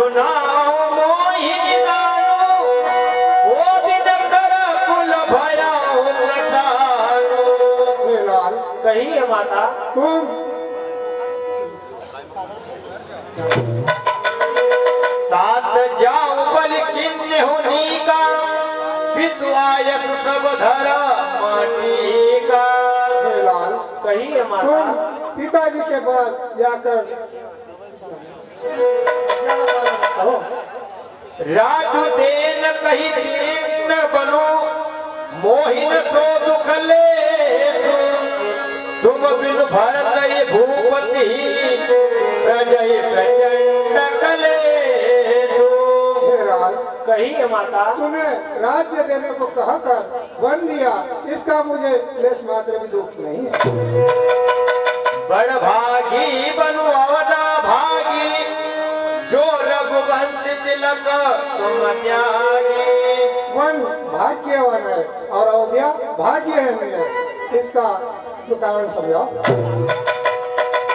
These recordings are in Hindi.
सुनाओ मोहिनी दानो वो दिन कर कुल भयाओ नठानो। हे लाल कहिए माता। तुम तात जाओ बल किन्ने होनी का विद्वायक सब धर माटी का। हे लाल कहिए तुम माता। पिताजी के पास जाकर कहो राजू देन कही दीन बनो मोहिन तो दुख ले तुम बिन भरत ये भूपति प्रजय प्रचंड कले। हे लाल कहिए माता। तुम्हें राज्य देने को कहकर वन दिया, इसका मुझे लेस मात्र भी दुख नहीं है। बड़ भागी बनु अवदा भागी जो रघुवंश तिलक तुम त्यागी। वन भाग्यवान है और अयोध्या भाग्यहीन है, इसका तो कारण समझाओ।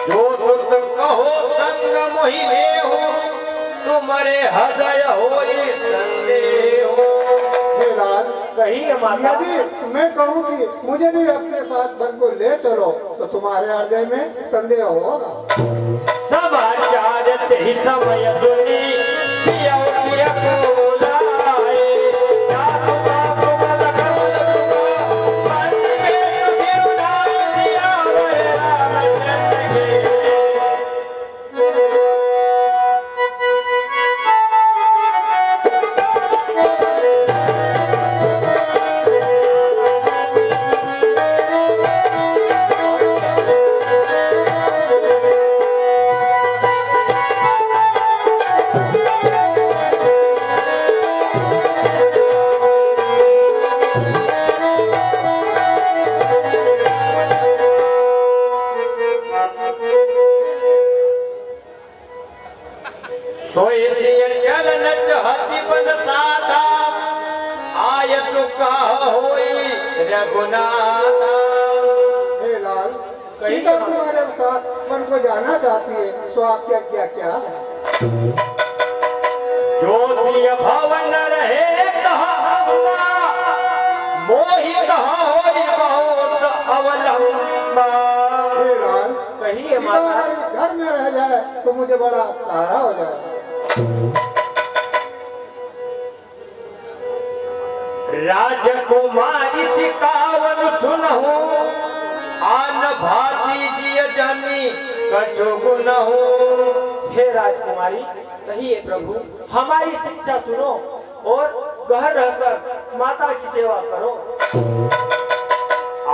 जो सुत कहो संग मोहि हो तुम्हारे हृदय हो संदेह हो। हे लाल कहिए माता। यदि मैं कहूँ कि मुझे भी अपने साथ वन को ले चलो तो तुम्हारे हृदय में संदेह होगा। समाचार ते ही समय दुनी सिया उठिया को लाए या तुका तुका लखन तुका मन में तुझे उड़ाए दिया वर रामचंद्र के। सोई सिय चलन चहति बन साधा आय तुका होई रघुनाथा। हे लाल सीता तुम्हारे साथ वन को जाना चाहती है, तो आपकी आज्ञा क्या है? जो सिय भवन रहे कहा मोहि कहा होई बहुत अवलंबा। हे लाल कहिए सीता माता। अगर घर में रह जाए तो मुझे बड़ा सहारा हो जाए। राजकुमारी सिकावन सुनहु आन भाती जिय जनी कछु गुनहु। हे राजकुमारी। कहिए प्रभु। हमारी शिक्षा सुनो और घर रहकर माता की सेवा करो।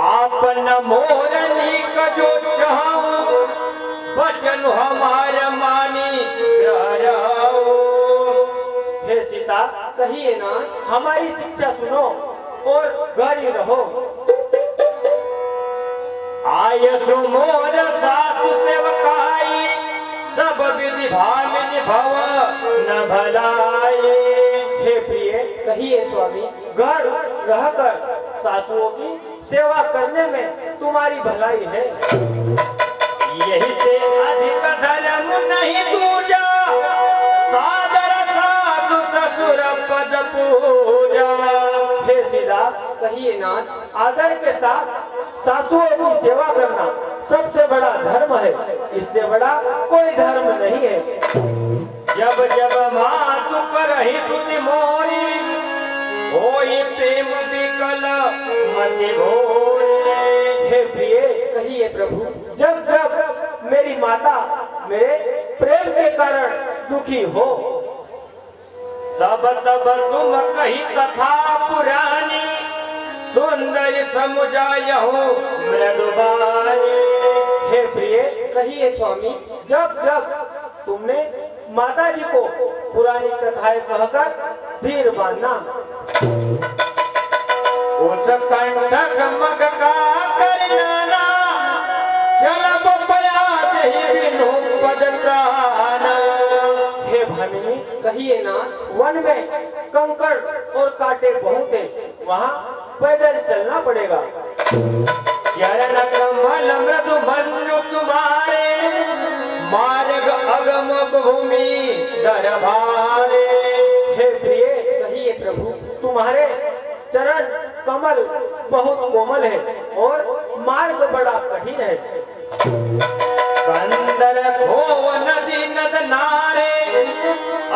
आपन मोरनी का जो चाहूं वचन हमारे मानी ग्रहराओ। हे सीता। कहिए नाथ। हमारी शिक्षा सुनो और घर ही रहो। आयसु मोर सासु सेवकाई सब विधि भामिनी भव न भलाई। हे प्रिय। कहिए स्वामी। घर रहकर सासुओं की सेवा करने में तुम्हारी भलाई है। यही से अधिक धर्म नहीं दूजा सादर सासु ससुर पद पूजा। हे सीता। कहिए नाथ। आदर के साथ सासुओं की सेवा करना सबसे बड़ा धर्म है, इससे बड़ा कोई धर्म नहीं है। जब जब मातु करहि सुनि मोरी होई प्रेम विकल मति भोरे। हे प्रिय। कहिए प्रभु। जब जब मेरी माता मेरे प्रेम के कारण दुखी हो तब तब तुम कही कथा पुरानी सुंदर समुझायहु मृदुबानी। हे प्रिय। कहिए स्वामी। जब जब तुमने माता जी को पुरानी कथाएं कहकर धीर बांधना। उस कंटक मग का करना चलब प्रयास ही बिनु पद त्राना। हे भामिनी। कहिए नाथ। वन में कंकड़ और कांटे बहुत है, वहाँ पैदल चलना पड़ेगा। चरण कमल मृदु मनु तुम्हारे मार्ग अगम भूमि दरबारे। हे प्रिय, कहिए प्रभु। तुम्हारे चरण कमल बहुत कोमल है और मार्ग बड़ा कठिन है। कंदर खोव नदी नद नारे,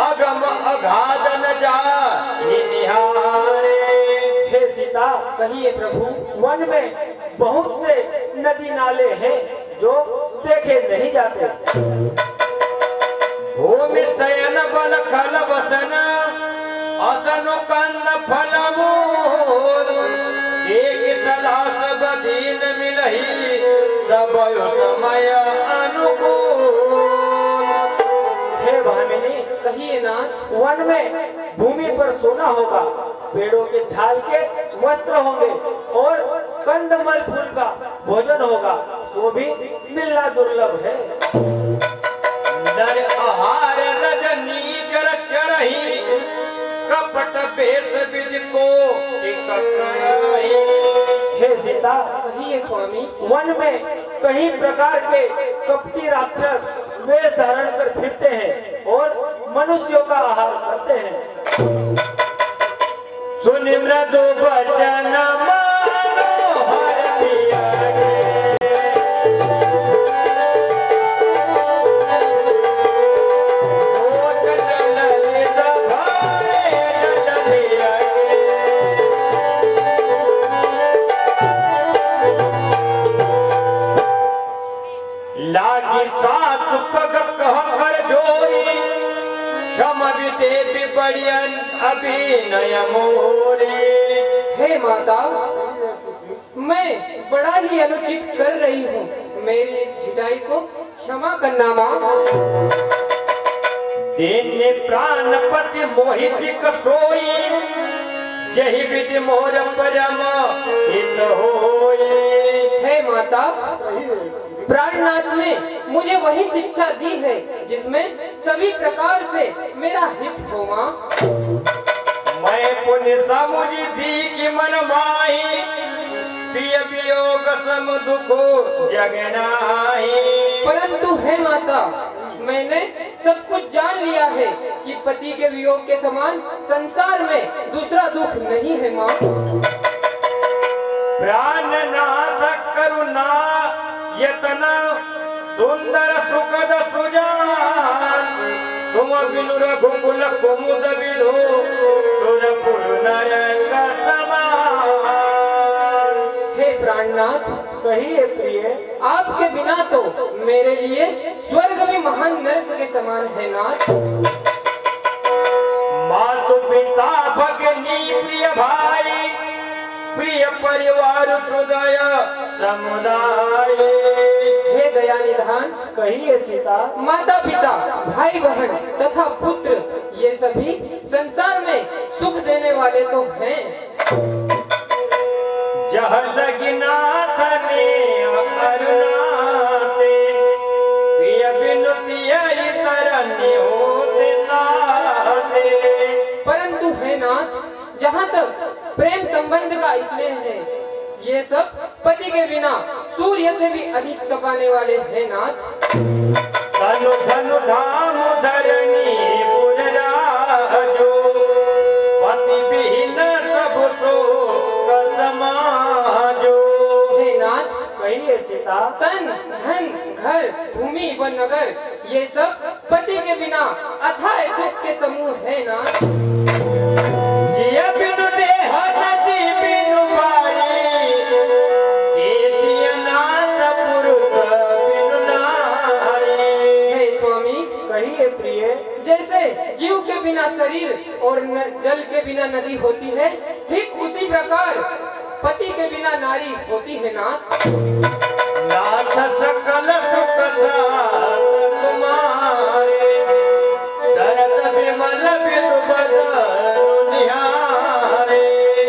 अगम अगाध न जा निहारे। हे सीता, कहिए प्रभु। वन में बहुत से नदी नाले हैं जो देखे नहीं जाते। भूमि शयन बल खल वसन, असनु कंद फल मूल। एक सदा सब दीन मिलही, सब समय अनुकूल। हे भामिनी, कहिए नाथ। वन में भूमि पर सोना होगा, पेड़ों के छाल के वस्त्र होंगे और कंदमल फूल का भोजन होगा, वो भी मिलना दुर्लभ है। नर आहार रजनी चर चरही, कपट भेष विधि को टिकट रही। हे सीता, कहिए स्वामी। वन में कई प्रकार के कपटी राक्षस वेश धारण कर फिरते हैं और मनुष्यों का आहार करते हैं। सुनि मृदु वचन मनोहर प्रिय गे। लोचन ललित भारे नद प्रिय गे। लागी सास पग कह कर जोरी, क्षम विदेवी बड़ियन अभिनय मोरे। हे माता, मैं बड़ा ही अनुचित कर रही हूँ, मेरी इस ढिठाई को क्षमा करना माँ। देने प्राणपति मोहित सोई, जही विधि मोर परम हित होई। हे माता, प्राणनाथ ने मुझे वही शिक्षा दी है जिसमें सभी प्रकार से मेरा हित हो माँ। मैं पुण्य समुझ दी कि मन माही, प्रिय वियोग सम दुख जगनाही। परंतु हे माता, मैंने सब कुछ जान लिया है कि पति के वियोग के समान संसार में दूसरा दुख नहीं है माँ। प्राणनाथ करुणा यतना सुंदर सुखद सुजान, तुम बिनु रघुकुल कुमुद विधो सुरपुर नरक समान। हे प्राणनाथ, कहिए प्रिय, आपके बिना तो मेरे लिए स्वर्ग भी महान नरक के समान है नाथ। मातु पिता भगनी प्रिय भाई, प्रिय परिवार हृदय समुदाय। हे दया निधान, कहिए सीता, माता पिता भाई बहन तथा पुत्र ये सभी संसार में सुख देने वाले तो हैं। जह लगिनाथ ने अरुणाते, प्रिय बिनुति यही तरन्य होते नाते। परंतु हे नाथ, जहाँ तक प्रेम संबंध का स्नेह है, ये सब पति के बिना सूर्य से भी अधिक तपाने वाले हैं नाथ। तनु धनु धाम धरनी पुर राजो, पति विहीन सब सो समाजो। हे नाथ, कहिए सीता, तन धन घर भूमि व नगर ये सब पति के बिना अथाह दुख के समूह है नाथ। जिय बिनु देह नदी बिनु बारी, देशिय नाथ पुरुष बिनु नारी। हे स्वामी, कहिए प्रिय, जैसे जीव के बिना शरीर और जल के बिना नदी होती है, ठीक उसी प्रकार पति के बिना नारी होती है नाथ। नाथ सकल सुख साथ तुम्हारे, शरद विमल विदु बदनु निहारे।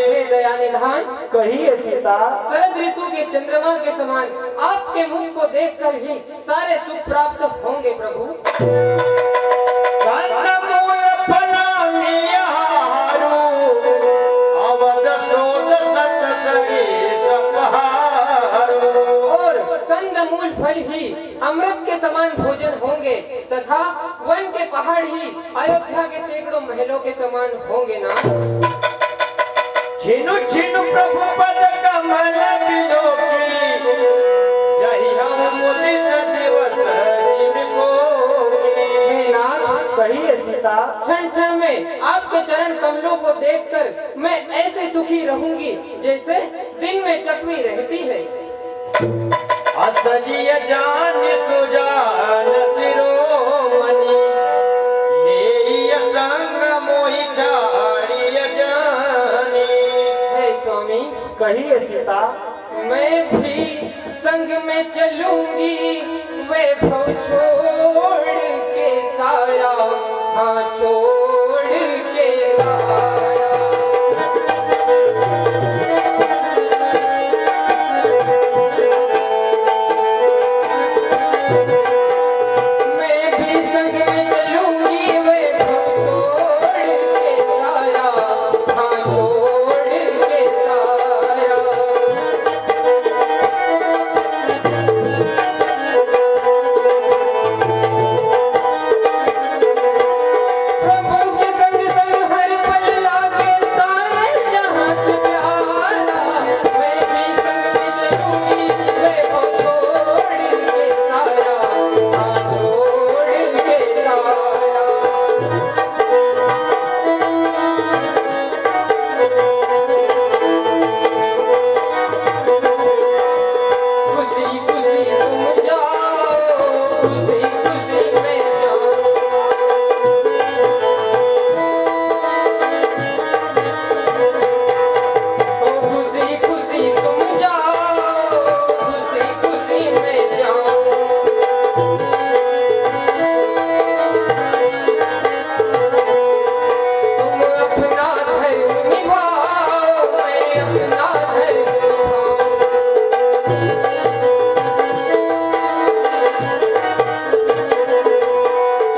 हे दया निधान, कहिए सीता, शरद ऋतु के चंद्रमा के समान आपके मुख को देखकर ही सारे सुख प्राप्त होंगे प्रभु। कंदमूल फलामियारू, अवध शोध सत सरित पहारू। और कंदमूल फल ही अमृत के समान भोजन होंगे पहाड़ ही अयोध्या के सैकड़ों महलों के समान होंगे ना। छिनु छिनु प्रभु पद कमल बिलोकी, यही हम मुदित दिवस जिनको। हे नाथ, कहिए सीता। क्षण क्षण में आपके चरण कमलों को देखकर मैं ऐसे सुखी रहूंगी जैसे दिन में चकवी रहती है। असजिय जान सुजान शिरोमणि, लेई संग मोहि छाड़िय जानी। हे स्वामी, कहिए सीता। मैं भी संग में चलूंगी, वैभव छोड़ के सारा, हाँ छोड़ के सारा। मैं भी संग में चलूंगी, वैभव छोड़ के सारा, हाँ छोड़ के सारा। प्रभु के संग संग हर पल लागे सारे जहां से प्यारा। मैं भी संग में चलूंगी, वैभव छोड़ के सारा, हाँ छोड़ के सारा। खुशी खुशी तुम जाओ, खुशी खुशी मैं जाऊं। ओ खुशी खुशी तुम जाओ, खुशी खुशी मैं जाऊं। तुम अपना धर्म निभाओ, मैं अपना धर्म निभाऊं।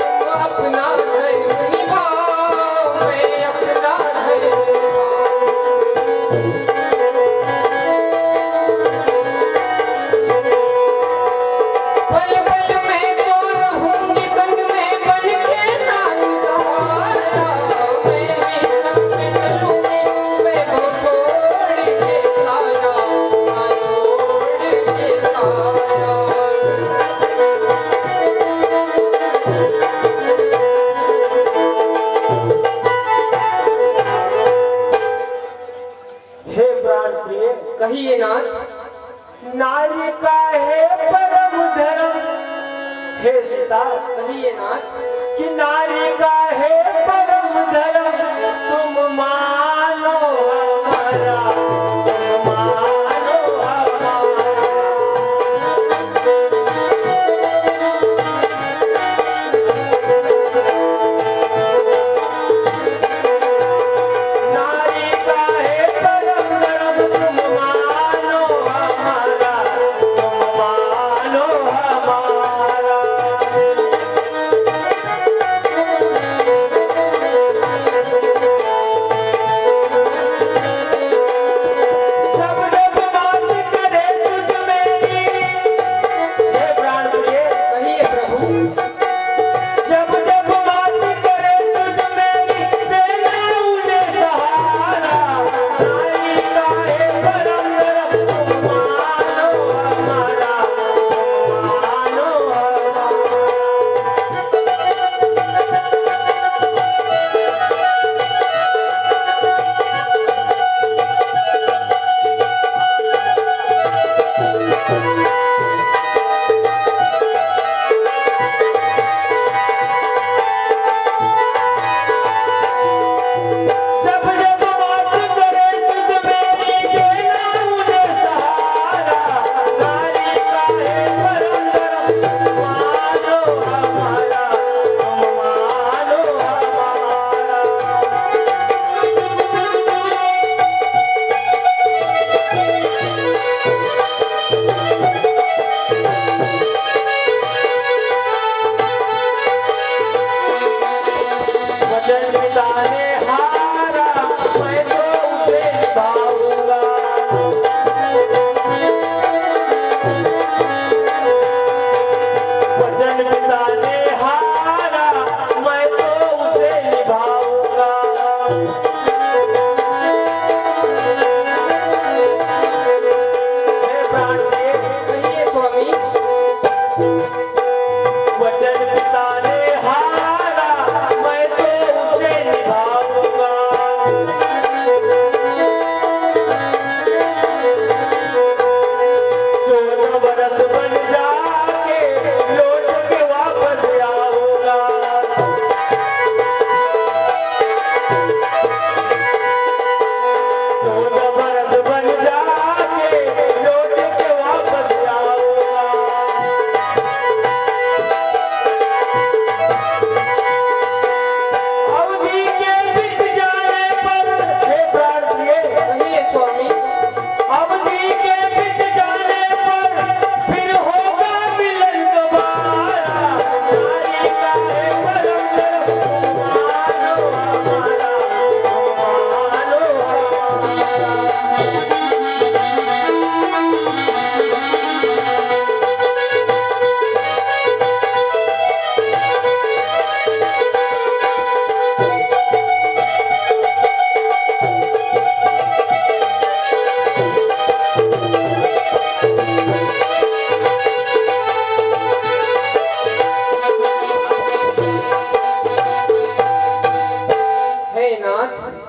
तुम अपना धर्म निभाओ, मैं अपना धर्म निभाऊं। पल पल में तो रहूंगी संग में बन के नाथ सहारा। मैं भी संग में चलूंगी, वैभव छोड़ के सारा, हाँ छोड़ के सारा। हे प्राण प्रिय। कहिए नाथ। नारी का है परम धर्म। हे सीता। कहिए नाथ। कि नारी का है परम धर्म, तुम मानो हमारा, तुम मानो हमारा। नारी का है परम धर्म, तुम मानो हमारा, तुम मानो हमारा।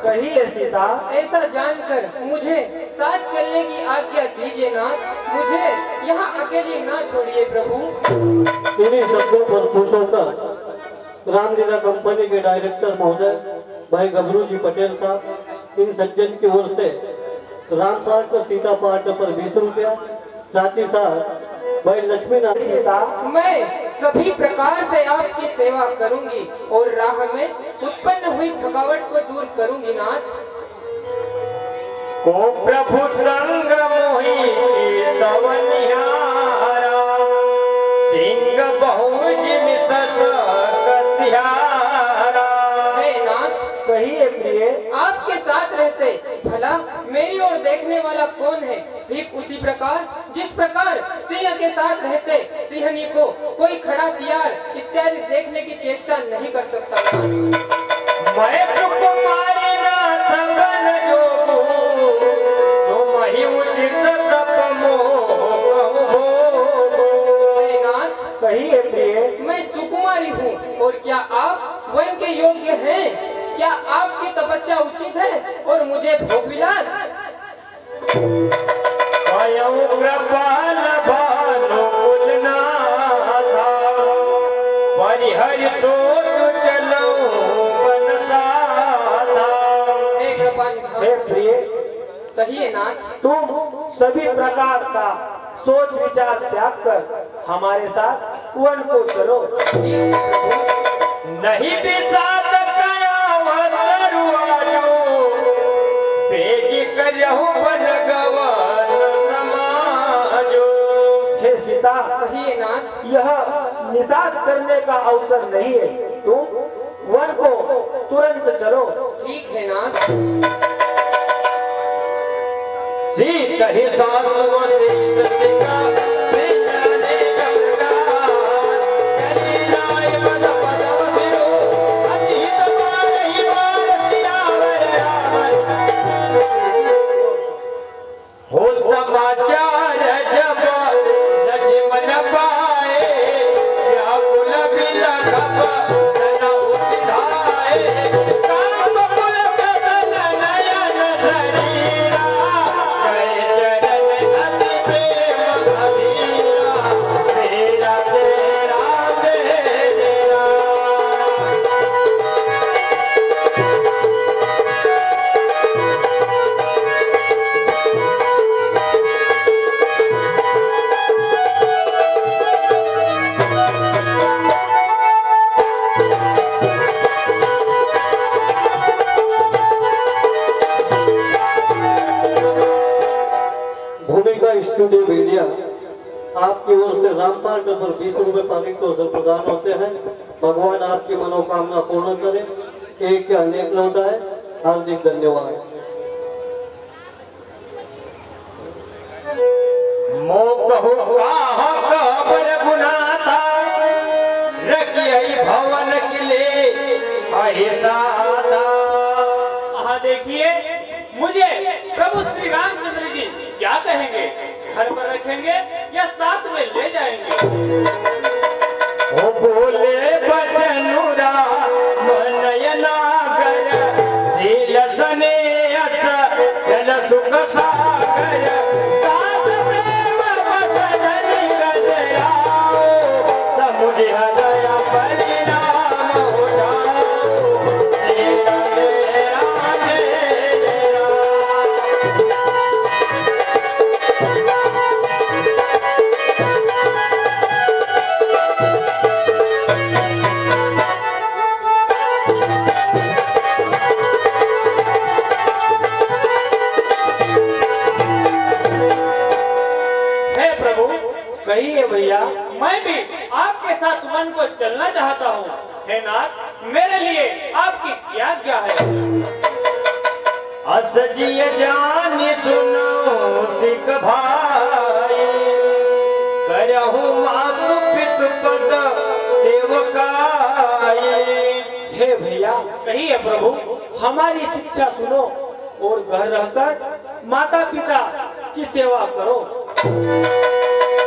कहिए सीता। ऐसा जानकर मुझे साथ चलने की आज्ञा दीजिए नाथ। मुझे यहाँ अकेली ना छोड़िए प्रभु। इन्हीं शब्दों पर खुश होकर रामलीला कंपनी के डायरेक्टर महोदय भाई गबरू जी पटेल साहब इन सज्जन की ओर से राम पाठ और सीता पाठ पर 20 रुपया, साथ ही साथ भाई लक्ष्मी नारायण सीता मैं सभी प्रकार से आपकी सेवा करूंगी और राह में उत्पन्न हुई थकावट को दूर करूंगी नाथ। को प्रभु संग मोहि चितवन निहारा, सिंह बहुज मिसस कतिहारा। हे नाथ, कहिए प्रिय। आपके साथ रहते भला मेरी ओर देखने वाला कौन है? ठीक उसी प्रकार जिस प्रकार सिंह के साथ रहते सिंहनी को कोई खड़ा सियार इत्यादि देखने की चेष्टा नहीं कर सकता। मैं सुकुमारी नाथ गण जोगू, तुम ही उचित तप मोह। हे नाथ, कहिए प्रिय। मैं सुकुमारी हूँ और क्या आप वन के योग्य हैं? क्या आपकी तपस्या उचित है और मुझे भोग विलास? स्वयं कृपाल भानुकुलनाथा, परिहरि सोत चलो बनसाथा। हे कृपानिधान, हे प्रिय, कहिए नाथ। तुम सभी प्रकार का सोच विचार त्याग कर हमारे साथ वन को चलो। नहीं विषाद करावत रुआजो, बेगी करहु बन गवन समाजो। हे सीता, कहिए नाथ। यह निषाद करने का अवसर नहीं है, तुम वन को तुरंत चलो। ठीक है नाथ। सीत ही सासु सीत सिका, बेचारे गंगार, चली जाए पद पद फिरो, अतीत पारही बार सियावर रामर। हो समाचार जब लक्ष्मण पाए, व्याकुल बिलखब नन उठाए, काम कुल कदन नयन शरीरा, जय चरण अति प्रेम अधीरा, तेरा तेरा तेरा। भूमिका स्टूडियो मीडिया आपकी ओर से रामपाल पर 20 रुपए पाने के अवसर प्रदान होते हैं। भगवान आपकी मनोकामना पूर्ण करे, एक के अनेक लौटाए। हार्दिक धन्यवाद। मोकहु काह खबर गुनाता, रखियहि भवन किले अहिसादा। हाँ देखिए, मुझे प्रभु श्री रामचंद्र जी क्या कहेंगे? घर पर रखेंगे या साथ में ले जाएंगे? ओ बोले बचनुरा मनयना गर, शील स्नेह जल सुख सागर, साथ प्रेम बसजनि गजराओ, समुझ हृदय परिणाम हो जाओ, तेरा तेरा तेरा। हे प्रभु, कहिए भैया। मैं भी आपके साथ वन को चलना चाहता हूँ। हे नाथ, मेरे लिए आपकी क्या आज्ञा है? असजिय जान सुनो सिख भाई, करहु मातु पितु पद सेवकाई। हे भैया, कहिए प्रभु। हमारी शिक्षा सुनो और घर रहकर माता पिता की सेवा करो।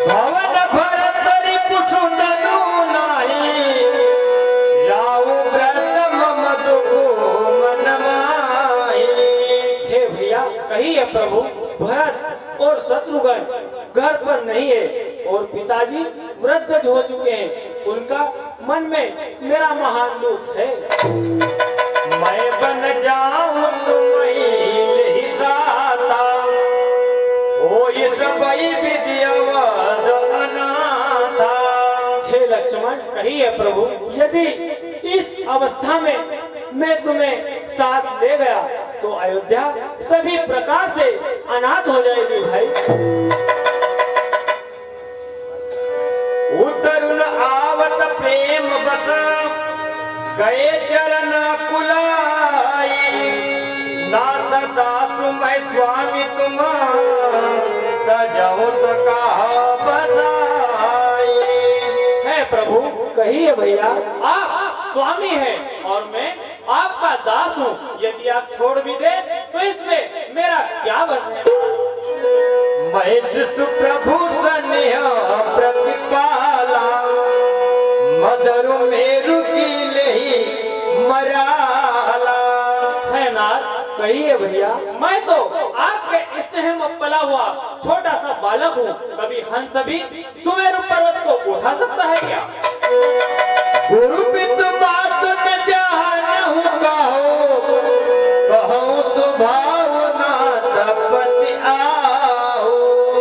भवन भरत रिपुसुदनु नाही, राव व्रत मम दुखो मन माही। भरत और शत्रुघ्न घर पर नहीं है और पिताजी वृद्ध हो चुके हैं। उनका मन में मेरा महान दुख है। मैं बन जाऊं तुम्हें ही साता, ओ इस वही विद्यावद अनाथा। हे लक्ष्मण, कहिए प्रभु, यदि इस अवस्था में मैं तुम्हें साथ ले गया तो अयोध्या सभी प्रकार से अनाथ हो जाएगी भाई। उतरुन आवत प्रेम बस गए चरण कुलाई, नाथ दासु मैं स्वामी तुम तजहु तो कहा बसाई। है प्रभु, कहिए भैया। आप स्वामी हैं और मैं आपका दास हूँ। यदि आप छोड़ भी दे तो इसमें मेरा क्या बस है। मैं शिशु प्रभु सन्निह प्रतिपाला, मदरु मेरु की लेही मराला। है नाथ, कहिए भैया। मैं तो आपके इष्टहम में पला हुआ छोटा सा बालक हूँ। कभी हंस भी सुमेरु पर्वत को उठा सकता है क्या? गुरु पित बात न जानहु कहो, कहूँ तो भावना तपति आओ।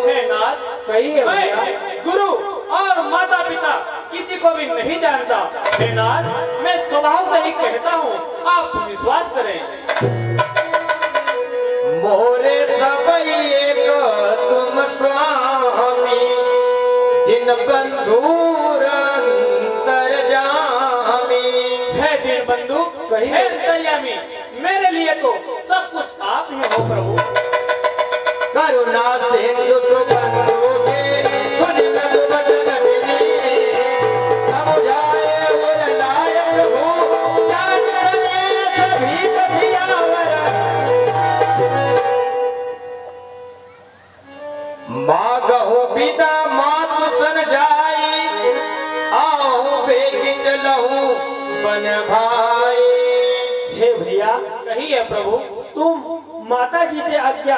है नाथ, कहिए भैया। मैं गुरु और माता पिता किसी को भी नहीं जानता। हे नाथ, मैं स्वभाव से ही कहता हूँ, आप विश्वास करें। मोरे सबई एक तुम स्वामी, दिन बंधुर अंतर्जामी। है दीन बंधु, कहिए। है अंतर्यामी, मेरे लिए तो सब कुछ आप ही हो प्रभु। करुणा सिंधु सुबंधु के सुनि मधु वचन विधि, समुझाए उर लाय प्रभु, जानने सभी कथियावर। मागहु विदा मातु सन जाई, आओ बेगी चलहु बन भाई। हे भैया, कहिए प्रभु। तुम माता जी से आज्ञा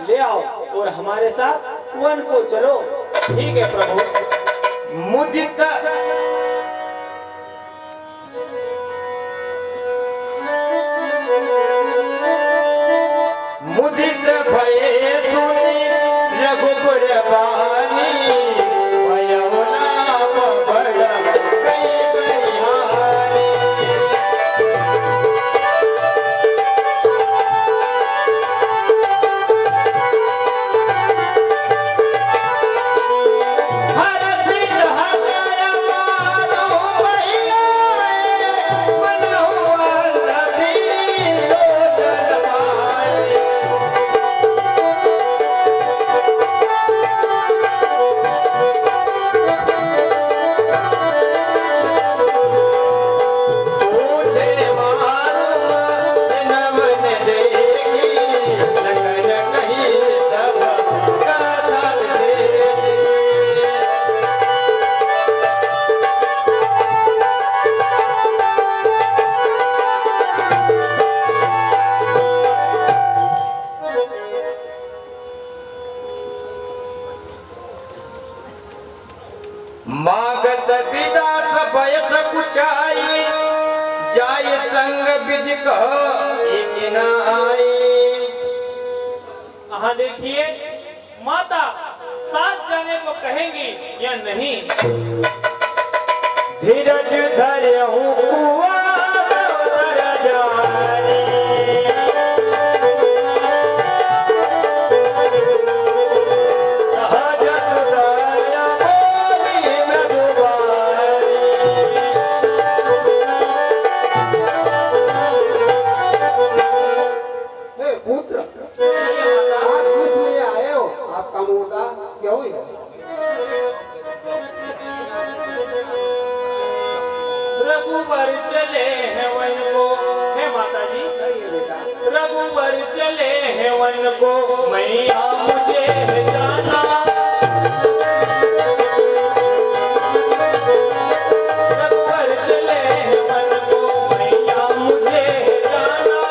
ले आओ और हमारे साथ वन को चलो। ठीक है प्रभु। मुदित मुदित भये सुनी रघुपुर बानी, भयमुना बड़ कई बलिहारी। हर सिद्ध हमारा मानो भैया, मनहुआ नबी लोचन भाई। पूछे मानो न मन देगी, लगन कहीं सब कथा देगी। मागत विदा बयस कुचाई, जाय संग विधि कह एक न आई। हाँ देखिए, माता साथ जाने को कहेंगी या नहीं। धीरज धरहु कुआर तर जानी, सहज सुदर्या बोली मधुबारी। हे पुत्र, आप किस लिए आए हो? आपका मुद्दा क्या हुई है? रघुवर चले हैं वन को। हे माता जी, कहिए बेटा। रघुवर चले हैं वन को, मैया मुझे जाना। रघुवर चले हैं वन को, मैया मुझे जाना।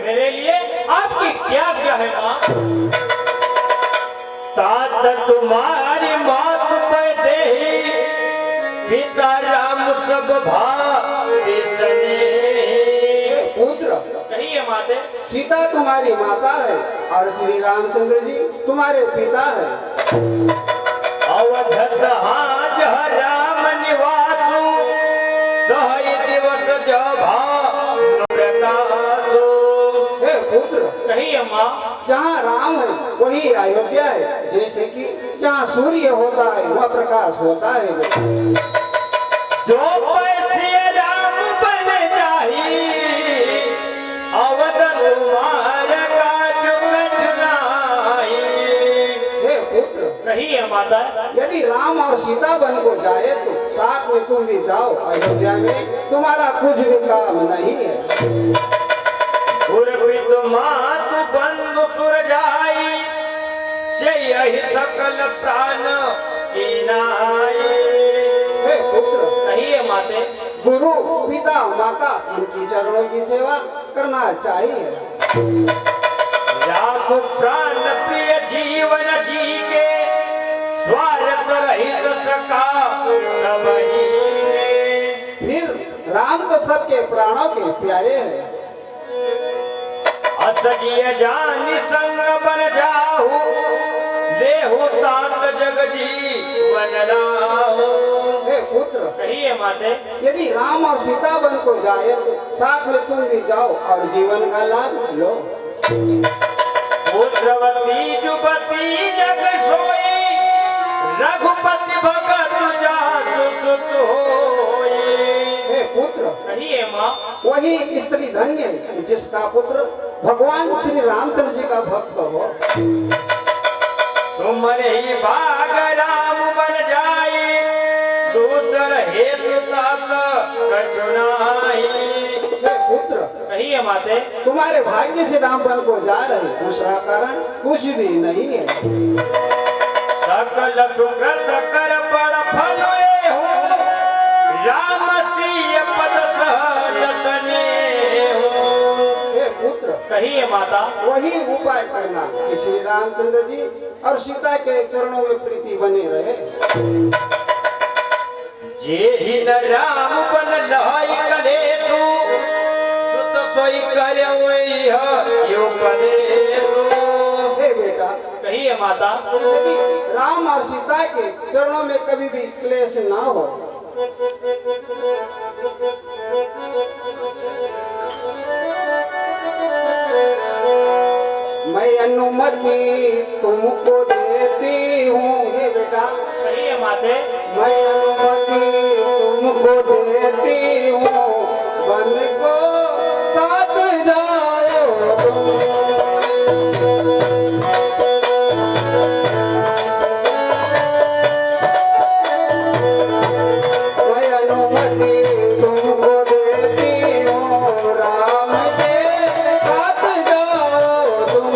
मेरे लिए आपकी क्या आज्ञा है माँ? तात तुम्हारी मात पे देही पिता राम सब भाई सने। पुत्र, कहिए माते। सीता तुम्हारी माता है और श्री रामचंद्र जी तुम्हारे पिता है। अवधत हाज राम निवासु दहई दिवस जभा प्रकाशो। हे पुत्र, कहिए माँ। जहाँ राम है वही अयोध्या है। जैसे कि जहाँ सूर्य होता है वह प्रकाश होता है। जो पैसे राम बन जाही अवध तुम्हार काज कठिनाई। हे पुत्र, कहिए माता। यदि राम और सीता बन को जाए तो साथ में तुम भी जाओ। अयोध्या में तुम्हारा कुछ भी काम नहीं है। मातु बंधु सुर जाई से यही सकल प्राण की नाई। हे पुत्र, कहिए माते। गुरु पिता माता इनकी चरणों की सेवा करना चाहिए। राम प्राण प्रिय जीवन जी के स्वार्थ रहित सका सबही। फिर राम तो सबके प्राणों के प्यारे हैं। असजिय जानी संग बन जाहु लेहु तात जग जीवन राहु। हे पुत्र, कहिए माते। यदि राम और सीता बन को जाए तो साथ में तुम भी जाओ और जीवन का लाभ लो। पुत्रवती जुबती जग सोई रघुपति भगत जासु सुत होई। हे पुत्र, कहिए माँ। वही स्त्री धन्य है जिसका पुत्र भगवान श्री रामचंद्र जी का भक्त हो। तुमरे ही भाग राम बन जाई दूसर हेतु तात कछुनाई। हे पुत्र, कहिए माते। तुम्हारे भाग्य से राम बन को जा रहे, दूसरा कारण कुछ भी नहीं है। सकल सुकृत कर बड़ फल हो राम सिय पद सहज स्नेहो। हे पुत्र, कहिए माता। वही उपाय करना कि श्री रामचंद्र जी और सीता के चरणों में प्रीति बनी रहे। जे ही न राम बन लहई कलेसु सुत सोई करे वही यो कलेसु। हे बेटा, कहिए माता। यदि राम और सीता के चरणों में कभी भी क्लेश ना हो मैं अनुमति तुमको देती हूँ। हे बेटा, कहिए माते। मैं अनुमति तुमको देती हूँ, बन को साथ जाओ तुम। मैं अनुमति तुमको देती हूँ, राम के साथ जाओ तुम।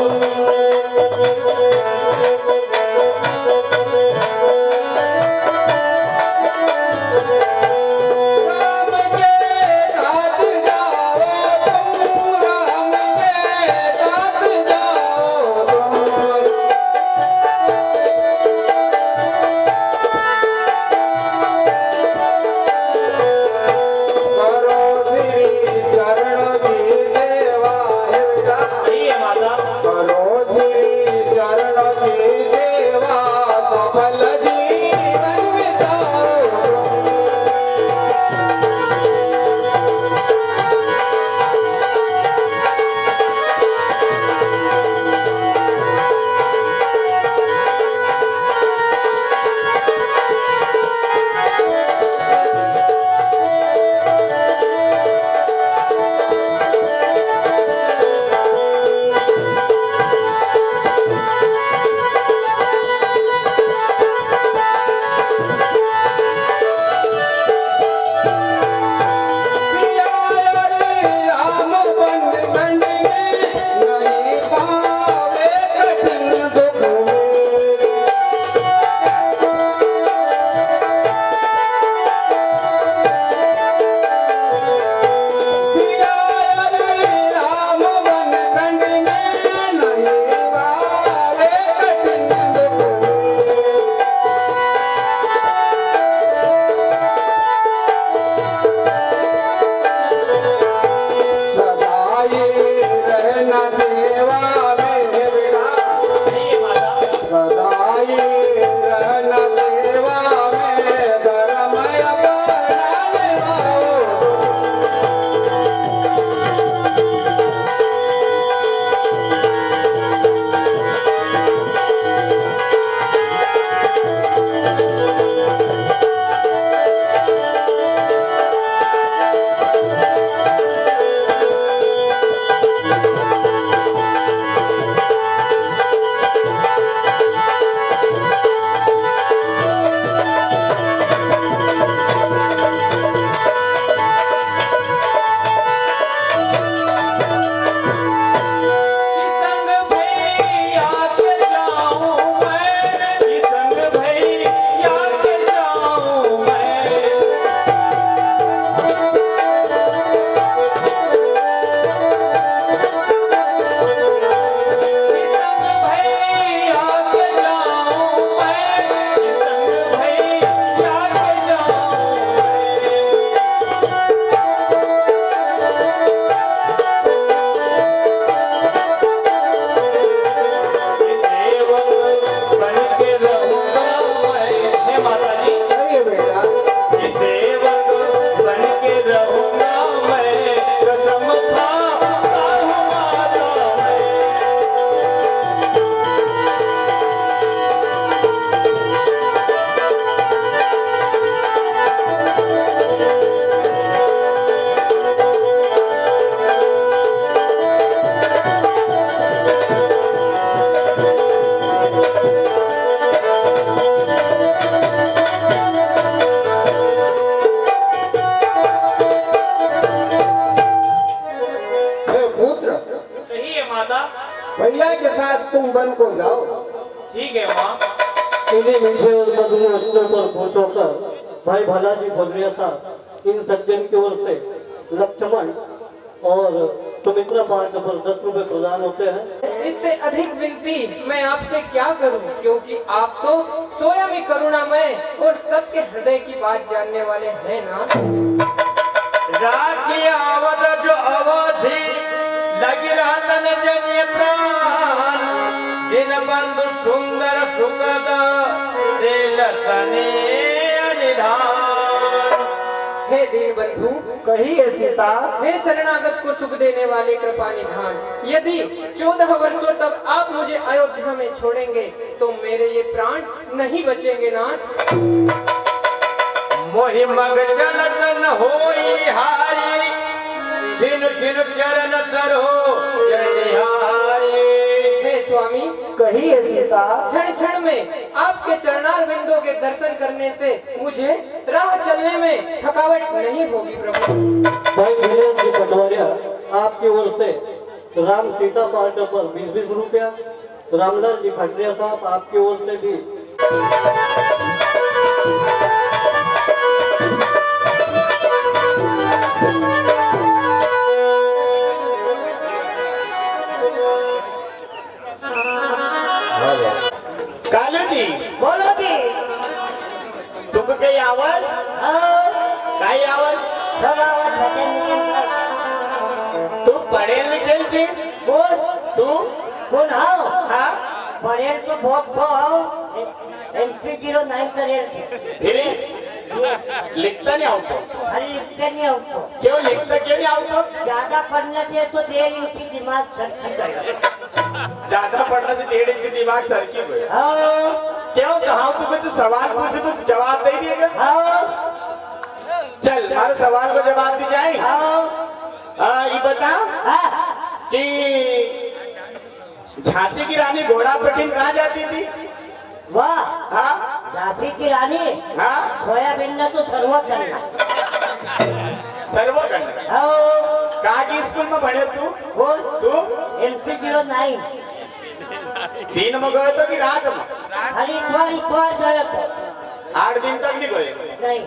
राम के साथ जाओ माता? भैया के साथ तुम वन को जाओ। ठीक है माँ। इन्हीं मीठे और मधुर वचनों पर खुश होकर भाई भालाजी भोजरिया साहब इन सज्जन की ओर से लक्ष्मण और सुमित्रा पार्ट पर 10 रुपए प्रदान होते हैं। इससे अधिक विनती मैं आपसे क्या करूं, क्योंकि आप तो स्वयं ही करुणामय और सबके हृदय की बात जानने वाले हैं ना। राखी आवत जो अवधि लगी रहतन जन्य प्राण, दिन बंधु सुंदर सुखद रेलतने अनिधान। हे दीन बंधु, कहिए सीता। हे शरणागत को सुख देने वाले कृपा निधान, यदि 14 वर्षों तक आप मुझे अयोध्या में छोड़ेंगे तो मेरे ये प्राण नहीं बचेंगे नाथ। मोहि मग चलत न होई हारी, छिन छिन चरण तरो जनिहारी। हे स्वामी, कहिए सीता। क्षण क्षण में आपके चरणार बिंदों के दर्शन करने से मुझे राह चलने में थकावट नहीं होगी प्रभु। भाई वीरेंद्र जी पटवारिया आपकी ओर से राम सीता पार्ट पर 20-20 रुपया, रामलाल जी खटरिया साहब आपकी ओर से भी कालू जी बोलो जी। तुम काही आवाज काही आवाज सब आवाज भजन तू पढ़ेल लिखेल छे? बोल। तू कौन आओ? हाँ परेड तो बहुत तो आओ। MP 09 करेल। फिर लिखता नहीं आवतो? अरे लिखते नहीं आओ। क्यों लिखता क्यों नहीं आवतो? ज्यादा पढ़ने से तो देर उठी दिमाग सरकी जाएगा। ज्यादा पढ़ने से टेढ़े के दिमाग सरकी गए। हाँ क्यों कहा तू कुछ सवाल पूछे तो जवाब दे दिएगा? हाँ चल हर सवाल को जवाब दी जाए। हाँ ये बता कि झांसी की रानी घोड़ा पटिन कहाँ जाती थी? वाह। हाँ झांसी की रानी हाँ सोयाबीन ने तो सर्व करना। सर्वो करना। हाँ कहाँ की स्कूल में पढ़े तू? बोल। तू MP 09। दिन में गए तो कि रात में? अरे इतवार गए तो 8 दिन तक नहीं गए। नहीं।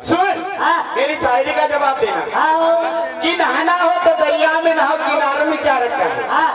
सुन हाँ। मेरी शायरी का जवाब देना हाँ कि नहाना हो तो दरिया में नहाओ, किनारे में क्या रखा है? हाँ